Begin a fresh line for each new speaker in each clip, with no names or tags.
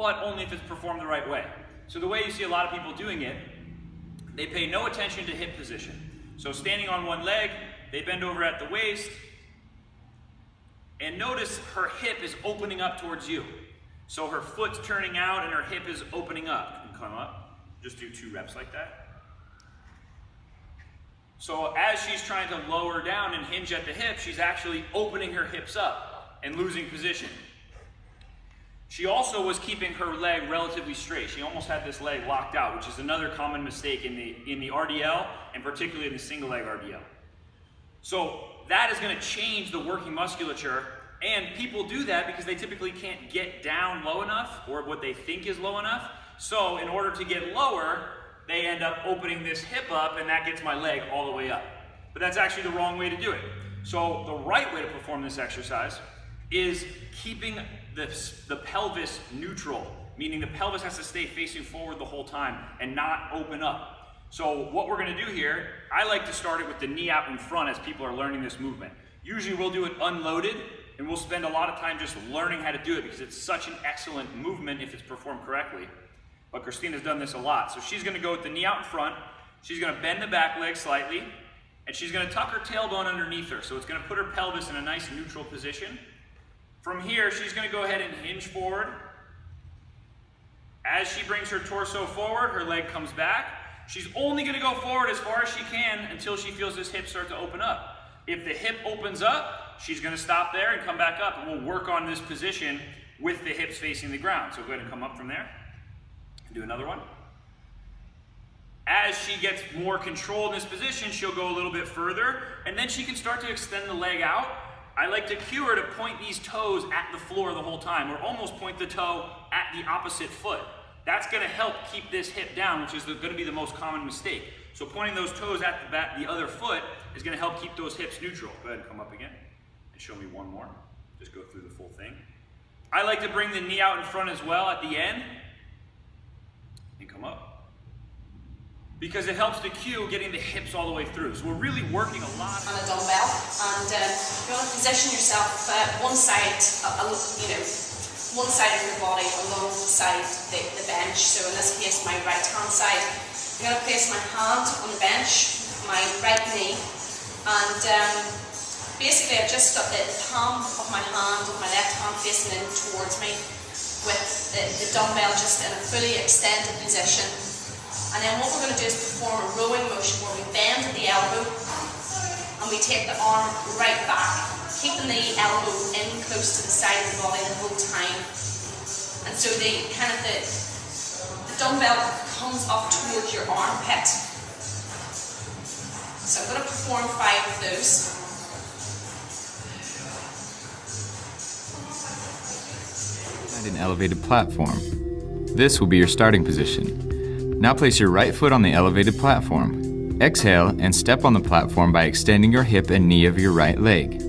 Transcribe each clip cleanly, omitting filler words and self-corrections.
but only if it's performed the right way. So the way you see a lot of people doing it, they pay no attention to hip position. So standing on one leg, they bend over at the waist, and notice her hip is opening up towards you. So her foot's turning out and her hip is opening up. You can come up, just do 2 reps like that. So as she's trying to lower down and hinge at the hip, she's actually opening her hips up and losing position. She also was keeping her leg relatively straight. She almost had this leg locked out, which is another common mistake in the RDL, and particularly in the single leg RDL. So that is going to change the working musculature, and people do that because they typically can't get down low enough, or what they think is low enough. So in order to get lower, they end up opening this hip up, and that gets my leg all the way up. But that's actually the wrong way to do it. So the right way to perform this exercise is keeping the pelvis neutral, meaning the pelvis has to stay facing forward the whole time and not open up. So what we're going to do here, I like to start it with the knee out in front as people are learning this movement. Usually we'll do it unloaded, and we'll spend a lot of time just learning how to do it because it's such an excellent movement if it's performed correctly. But Christina's done this a lot. So she's going to go with the knee out in front, she's going to bend the back leg slightly, and she's going to tuck her tailbone underneath her. So it's going to put her pelvis in a nice neutral position. From here, she's going to go ahead and hinge forward. As she brings her torso forward, her leg comes back. She's only going to go forward as far as she can until she feels this hip start to open up. If the hip opens up, she's going to stop there and come back up, and we'll work on this position with the hips facing the ground. So go ahead and come up from there and do another one. As she gets more control in this position, she'll go a little bit further, and then she can start to extend the leg out. I like to cue her to point these toes at the floor the whole time, or almost point the toe at the opposite foot. That's going to help keep this hip down, which is going to be the most common mistake. So pointing those toes at the other foot is going to help keep those hips neutral. Go ahead and come up again and show me one more. Just go through the full thing. I like to bring the knee out in front as well at the end and come up, because it helps the cue getting the hips all the way through. So we're really working a lot
on a dumbbell, and you want to position yourself one side, one side of your body alongside the bench. So in this case, my right hand side. I'm going to place my hand on the bench, my right knee, and basically I've just got the palm of my hand, of my left hand facing in towards me, with the dumbbell just in a fully extended position. And then what we're going to do is perform a rowing motion where we bend at the elbow and we take the arm right back, keeping the elbow in close to the side of the body the whole time. And so the dumbbell comes up towards your armpit. So I'm going to perform 5 of those.
Find an elevated platform. This will be your starting position. Now place your right foot on the elevated platform. Exhale and step on the platform by extending your hip and knee of your right leg.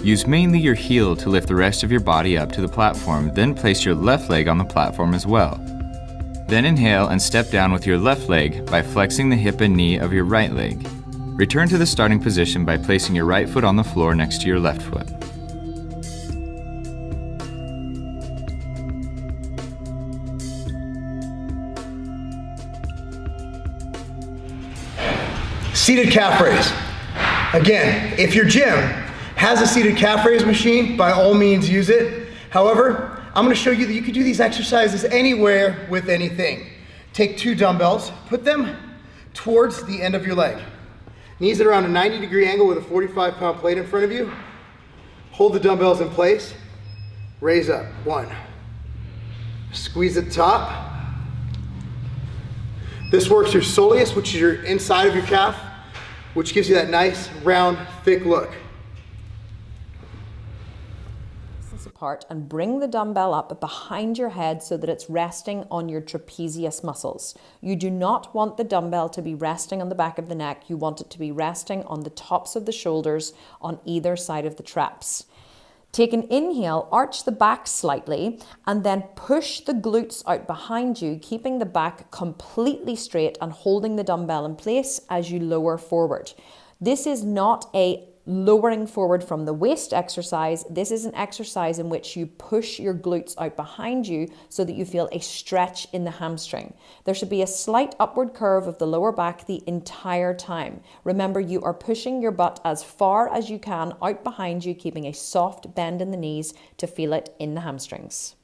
Use mainly your heel to lift the rest of your body up to the platform, then place your left leg on the platform as well. Then inhale and step down with your left leg by flexing the hip and knee of your right leg. Return to the starting position by placing your right foot on the floor next to your left foot.
Seated calf raise. Again, if your gym has a seated calf raise machine, by all means use it. However, I'm going to show you that you can do these exercises anywhere with anything. Take 2 dumbbells, put them towards the end of your leg. Knees at around a 90-degree angle with a 45-pound plate in front of you. Hold the dumbbells in place. Raise up. 1. Squeeze at the top. This works your soleus, which is your inside of your calf, which gives you that nice, round, thick look.
This apart and bring the dumbbell up behind your head so that it's resting on your trapezius muscles. You do not want the dumbbell to be resting on the back of the neck. You want it to be resting on the tops of the shoulders on either side of the traps. Take an inhale, arch the back slightly, and then push the glutes out behind you, keeping the back completely straight and holding the dumbbell in place as you lower forward. This is not a Lowering forward from the waist exercise, this is an exercise in which you push your glutes out behind you so that you feel a stretch in the hamstring. There should be a slight upward curve of the lower back the entire time. Remember, you are pushing your butt as far as you can out behind you, keeping a soft bend in the knees to feel it in the hamstrings.